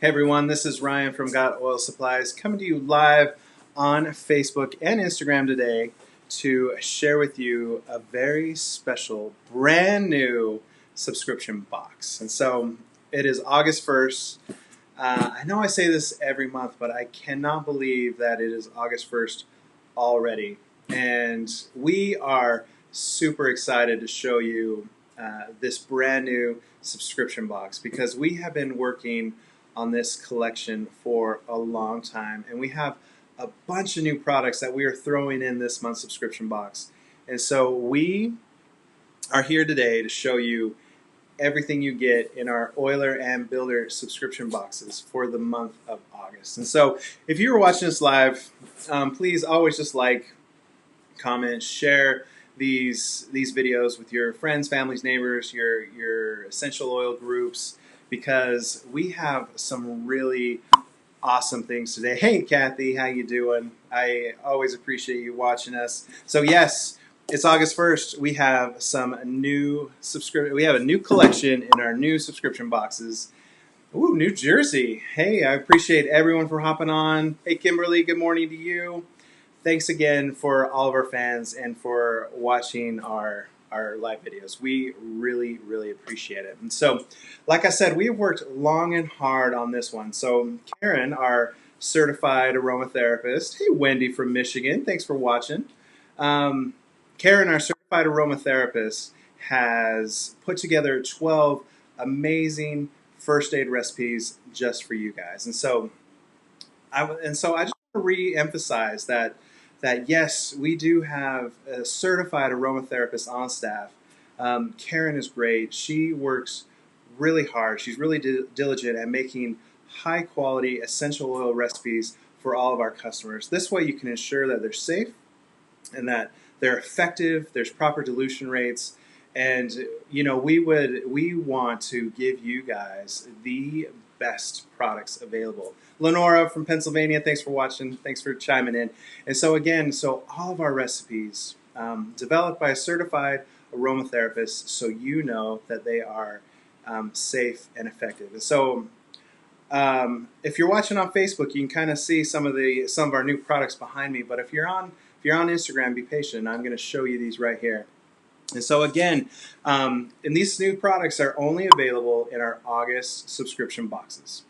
Hey everyone, this is Ryan from Got Oil Supplies coming to you live on Facebook and Instagram today to share with you a very special, brand new subscription box. And so it is August 1st. I know I say this every month, but I cannot believe that it is August 1st already. And we are super excited to show you this brand new subscription box because we have been working on this collection for a long time, and we have a bunch of new products that we are throwing in this month's subscription box. And so we are here today to show you everything you get in our Oiler and Builder subscription boxes for the month of August. And so if you were watching this live, please always just like, comment, share these videos with your friends, families, neighbors, your essential oil groups, because we have some really awesome things today. Hey Kathy, how you doing? I always appreciate you watching us. So yes, it's August 1st. We have some new we have a new collection in our new subscription boxes. Ooh, New Jersey. Hey, I appreciate everyone for hopping on. Hey Kimberly, good morning to you. Thanks again for all of our fans and for watching our live videos. We really, really appreciate it. And so, like I said, we've worked long and hard on this one. So Karen, our certified aromatherapist, hey Wendy from Michigan, thanks for watching. Karen, our certified aromatherapist, has put together 12 amazing first aid recipes just for you guys. And so I just want to re-emphasize that yes, we do have a certified aromatherapist on staff. Karen is great. She works really hard. She's really diligent at making high quality essential oil recipes for all of our customers. This way you can ensure that they're safe and that they're effective, there's proper dilution rates, and you know, we want to give you guys the best products available. Lenora from Pennsylvania, thanks for watching, thanks for chiming in. And so again, all of our recipes developed by a certified aromatherapist, so you know that they are safe and effective. And so if you're watching on Facebook, you can kind of see some of our new products behind me. But if you're on Instagram, be patient. I'm going to show you these right here. And so again, and these new products are only available in our August subscription boxes.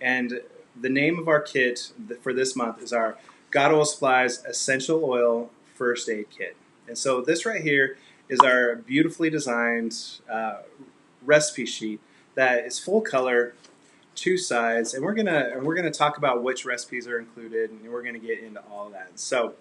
And the name of our kit for this month is our Got Oil Supplies Essential Oil First Aid Kit. And so this right here is our beautifully designed recipe sheet that is full color, 2 sides, and we're gonna talk about which recipes are included, and we're gonna get into all of that. So.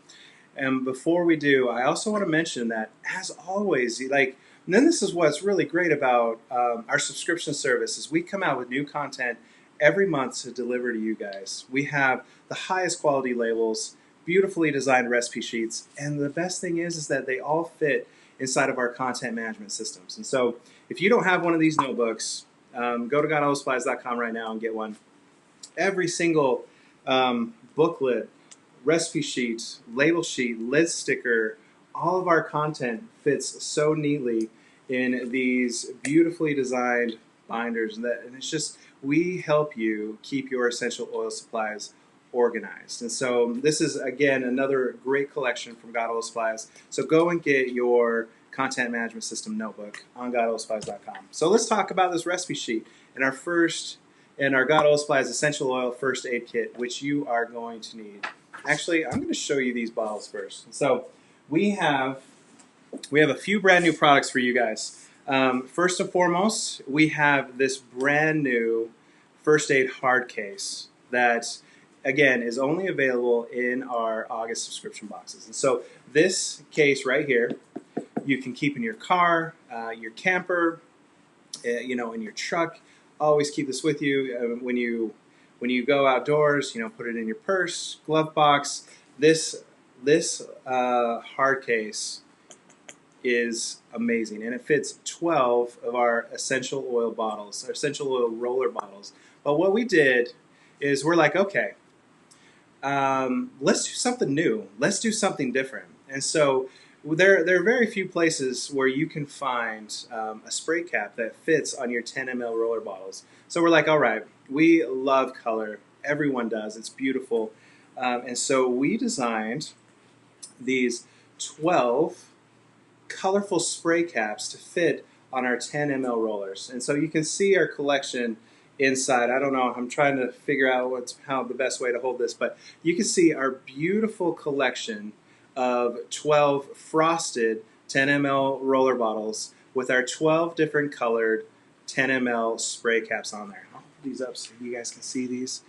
And before we do, I also want to mention that, as always, and then this is what's really great about our subscription service is we come out with new content every month to deliver to you guys. We have the highest quality labels, beautifully designed recipe sheets, and the best thing is that they all fit inside of our content management systems. And so if you don't have one of these notebooks, go to gotoilsupplies.com right now and get one. Every single booklet, recipe sheet, label sheet, lid sticker, all of our content fits so neatly in these beautifully designed binders. And it's just, we help you keep your essential oil supplies organized. And so this is, again, another great collection from Got Oil Supplies. So go and get your content management system notebook on gotoilsupplies.com. So let's talk about this recipe sheet and our Got Oil Supplies Essential Oil First Aid Kit, which you are going to need. Actually, I'm going to show you these bottles first. So we have a few brand new products for you guys. First and foremost, we have this brand new first aid hard case that, again, is only available in our August subscription boxes. And so this case right here, you can keep in your car, your camper, in your truck. Always keep this with you when you go outdoors, put it in your purse, glove box. This hard case is amazing, and it fits 12 of our essential oil bottles, our essential oil roller bottles. But what we did is we're like, okay, let's do something new. Let's do something different. And so there are very few places where you can find a spray cap that fits on your 10 ml roller bottles. So we're like, all right, we love color. Everyone does. It's beautiful. And so we designed these 12 colorful spray caps to fit on our 10 ml rollers. And so you can see our collection inside. I don't know, I'm trying to figure out how the best way to hold this, but you can see our beautiful collection of 12 frosted 10 ml roller bottles with our 12 different colored 10 ml spray caps on there. I'll put these up so you guys can see these.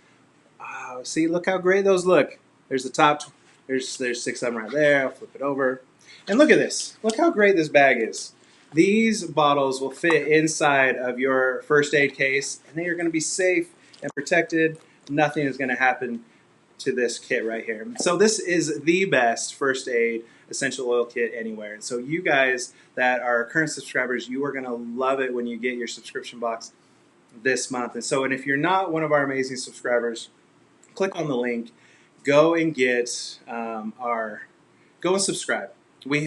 See, look how great those look. There's the top, there's 6 of them right there. I'll flip it over. And look at this. Look how great this bag is. These bottles will fit inside of your first aid case, and they are going to be safe and protected. Nothing is going to happen to this kit right here. So this is the best first aid essential oil kit anywhere. And so you guys that are current subscribers, you are going to love it when you get your subscription box this month. And if you're not one of our amazing subscribers, click on the link, go and get go and subscribe.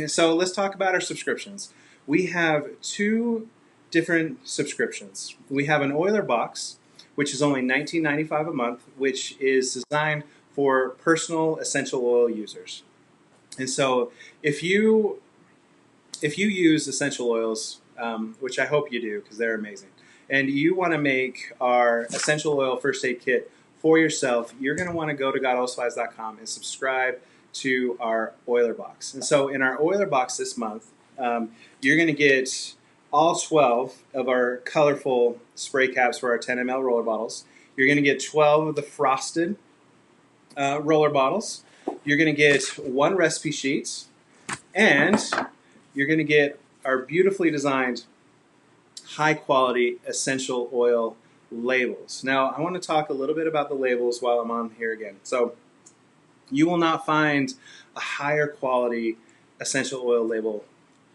So let's talk about our subscriptions. We have 2 different subscriptions. We have an Oiler box, which is only $19.95 a month, which is designed for personal essential oil users. And so if you use essential oils, which I hope you do because they're amazing, and you want to make our essential oil first aid kit for yourself, you're going to want to go to godoilsupplies.com and subscribe to our Oiler box. And so in our Oiler box this month, you're going to get all 12 of our colorful spray caps for our 10 ml roller bottles. You're going to get 12 of the frosted roller bottles. You're going to get 1 recipe sheet, and you're going to get our beautifully designed high quality essential oil labels. Now, I want to talk a little bit about the labels while I'm on here again. So you will not find a higher quality essential oil label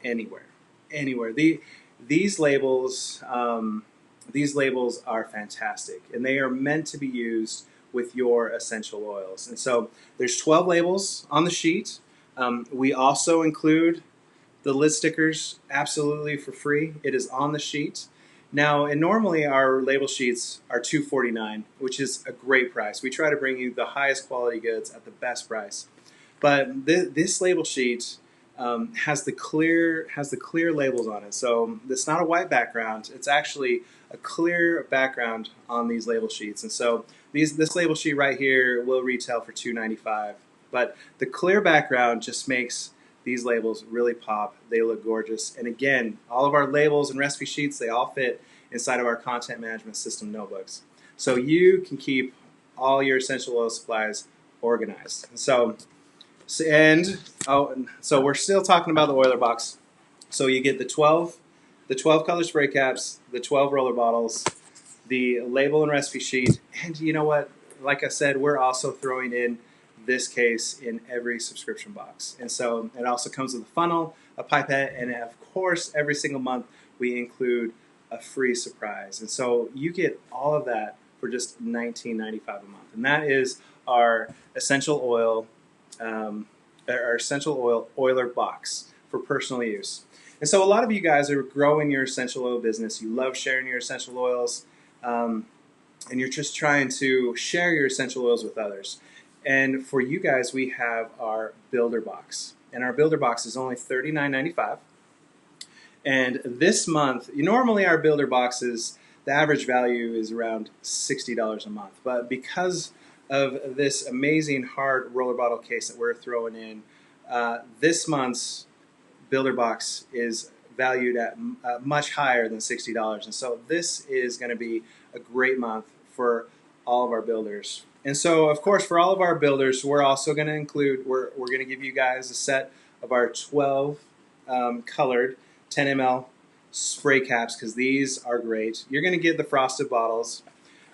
anywhere. These labels are fantastic, and they are meant to be used with your essential oils. And so there's 12 labels on the sheet. We also include the lid stickers absolutely for free. It is on the sheet. Now, and normally our label sheets are $2.49, which is a great price. We try to bring you the highest quality goods at the best price. But this label sheet has the clear labels on it. So it's not a white background. It's actually a clear background on these label sheets. And so this label sheet right here will retail for $2.95. But the clear background just makes these labels really pop. They look gorgeous. And again, all of our labels and recipe sheets, they all fit inside of our content management system notebooks. So you can keep all your essential oil supplies organized. So we're still talking about the Oiler box. So you get the 12 color spray caps, the 12 roller bottles, the label and recipe sheet, and you know what? Like I said, we're also throwing in this case in every subscription box. And so it also comes with a funnel, a pipette, and of course, every single month we include a free surprise. And so you get all of that for just $19.95 a month. And that is our essential oil Oiler box for personal use. And so a lot of you guys are growing your essential oil business. You love sharing your essential oils, and you're just trying to share your essential oils with others. And for you guys, we have our Builder box. And our Builder box is only $39.95. And this month, normally our Builder boxes, the average value is around $60 a month. But because of this amazing hard roller bottle case that we're throwing in, this month's Builder box is valued at much higher than $60. And so this is going to be a great month for all of our builders. And so, of course, for all of our builders, we're also going to include, we're going to give you guys a set of our 12 colored 10 ml spray caps, because these are great. You're going to get the frosted bottles,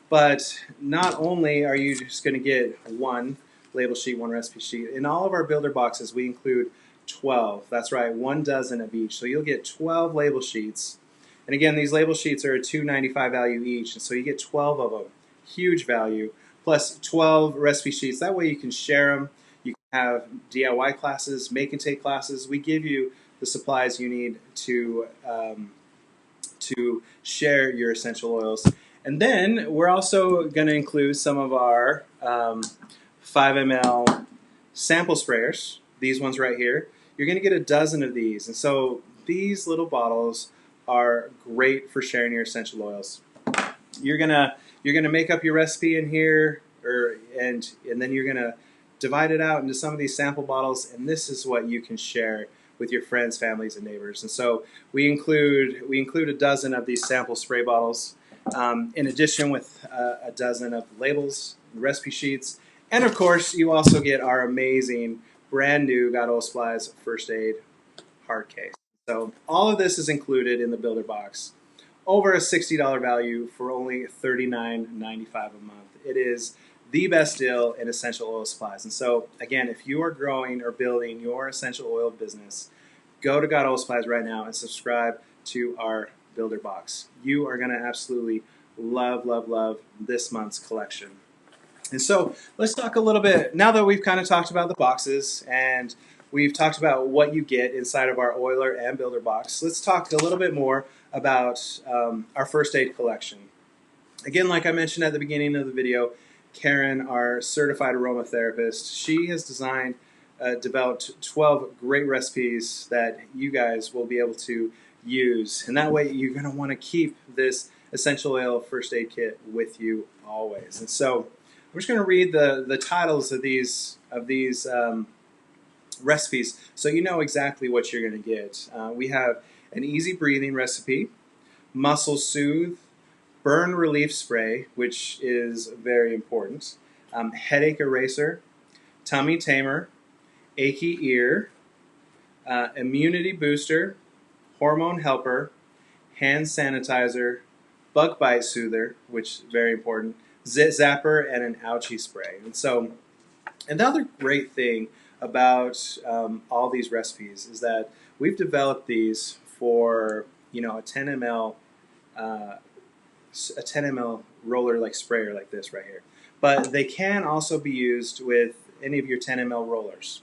but not only are you just going to get 1 label sheet, 1 recipe sheet. In all of our builder boxes, we include 12. That's right, 1 dozen of each. So you'll get 12 label sheets. And again, these label sheets are a $2.95 value each, and so you get 12 of them. Huge value. Plus 12 recipe sheets. That way you can share them. You can have DIY classes, make and take classes. We give you the supplies you need to share your essential oils. And then we're also going to include some of our 5 ml sample sprayers, these ones right here. You're going to get a dozen of these. And so these little bottles are great for sharing your essential oils. You're gonna make up your recipe in here, and then you're gonna divide it out into some of these sample bottles, and this is what you can share with your friends, families, and neighbors. And so we include a dozen of these sample spray bottles, in addition with a dozen of labels, recipe sheets, and of course you also get our amazing brand new God Oil Supplies First Aid hard case. So all of this is included in the builder box. Over a $60 value for only $39.95 a month. It is the best deal in essential oil supplies. And so, again, if you are growing or building your essential oil business, go to God Oil Supplies right now and subscribe to our builder box. You are going to absolutely love, love, love this month's collection. And so let's talk a little bit, now that we've kind of talked about the boxes and we've talked about what you get inside of our oiler and builder box, let's talk a little bit more about our first aid collection. Again, like I mentioned at the beginning of the video, Karen, our certified aromatherapist, she has developed 12 great recipes that you guys will be able to use. And that way you're going to want to keep this essential oil first aid kit with you always. And so I'm just going to read the titles of these recipes so you know exactly what you're going to get. We have an easy breathing recipe, muscle soothe, burn relief spray, which is very important, headache eraser, tummy tamer, achy ear, immunity booster, hormone helper, hand sanitizer, bug bite soother, which is very important, zit zapper, and an ouchie spray. And so another great thing about all these recipes is that we've developed these for a 10 ml roller like sprayer like this right here, but they can also be used with any of your 10 ml rollers.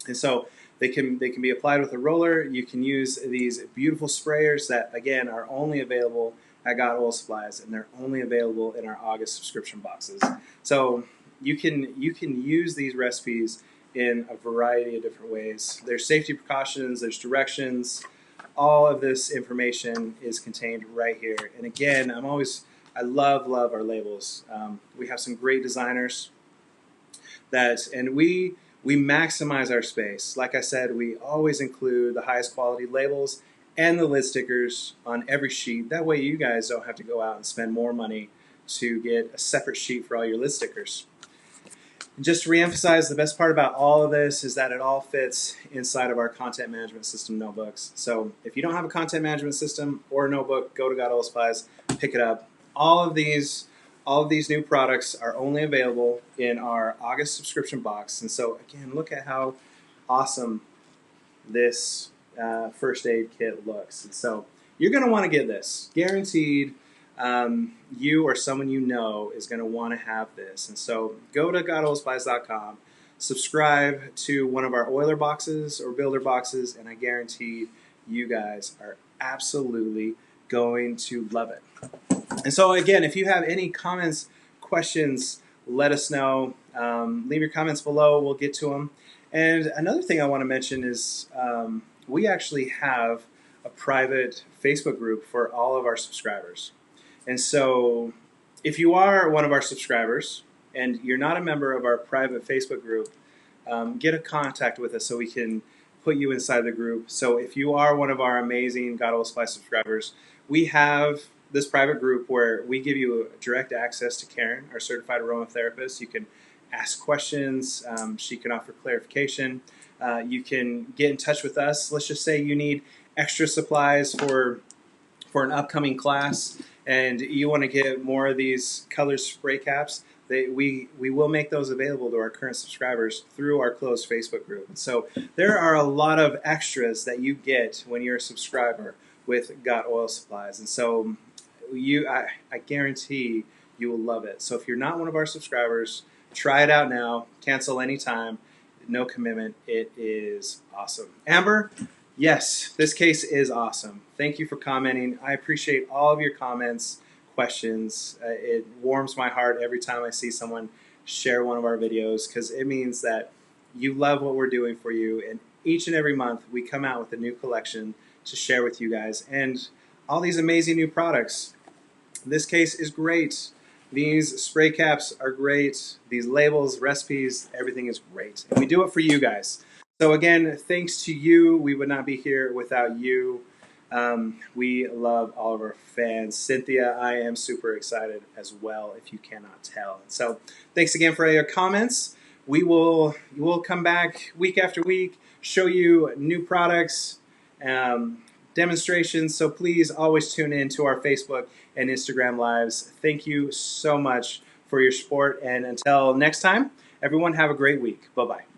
And so they can be applied with a roller. You can use these beautiful sprayers that again are only available at God Oil Supplies, and they're only available in our August subscription boxes. So you can use these recipes in a variety of different ways. There's safety precautions, there's directions. All of this information is contained right here. And again, I love our labels. We have some great designers and we maximize our space. Like I said, we always include the highest quality labels and the lid stickers on every sheet. That way you guys don't have to go out and spend more money to get a separate sheet for all your lid stickers. And just to reemphasize, the best part about all of this is that it all fits inside of our content management system notebooks. So if you don't have a content management system or a notebook, go to God Oil Supplies, pick it up. All of these new products are only available in our August subscription box. And so again, look at how awesome this first aid kit looks. And so you're going to want to get this. Guaranteed. You or someone you know is going to want to have this. And so go to godoilsupplies.com, subscribe to one of our oiler boxes or builder boxes, and I guarantee you guys are absolutely going to love it. And so again, if you have any comments, questions, let us know. Leave your comments below. We'll get to them. And another thing I want to mention is we actually have a private Facebook group for all of our subscribers. And so if you are one of our subscribers and you're not a member of our private Facebook group, get a contact with us so we can put you inside the group. So if you are one of our amazing God Oil Supply subscribers, we have this private group where we give you direct access to Karen, our certified aromatherapist. You can ask questions. She can offer clarification. You can get in touch with us. Let's just say you need extra supplies for an upcoming class and you want to get more of these color spray caps. We will make those available to our current subscribers through our closed Facebook group. So there are a lot of extras that you get when you're a subscriber with God Oil Supplies. And so I guarantee you will love it. So if you're not one of our subscribers, try it out now. Cancel anytime. no commitment. It is awesome. Amber, yes, this case is awesome. Thank you for commenting. I appreciate all of your comments, questions. It warms my heart every time I see someone share one of our videos because it means that you love what we're doing for you. And each and every month we come out with a new collection to share with you guys and all these amazing new products. This case is great. These spray caps are great. These labels, recipes, everything is great. And we do it for you guys. So again, thanks to you. We would not be here without you. We love all of our fans. Cynthia, I am super excited as well, if you cannot tell. So thanks again for your comments. We'll come back week after week, show you new products, demonstrations. So please always tune in to our Facebook and Instagram lives. Thank you so much for your support. And until next time, everyone have a great week. Bye-bye.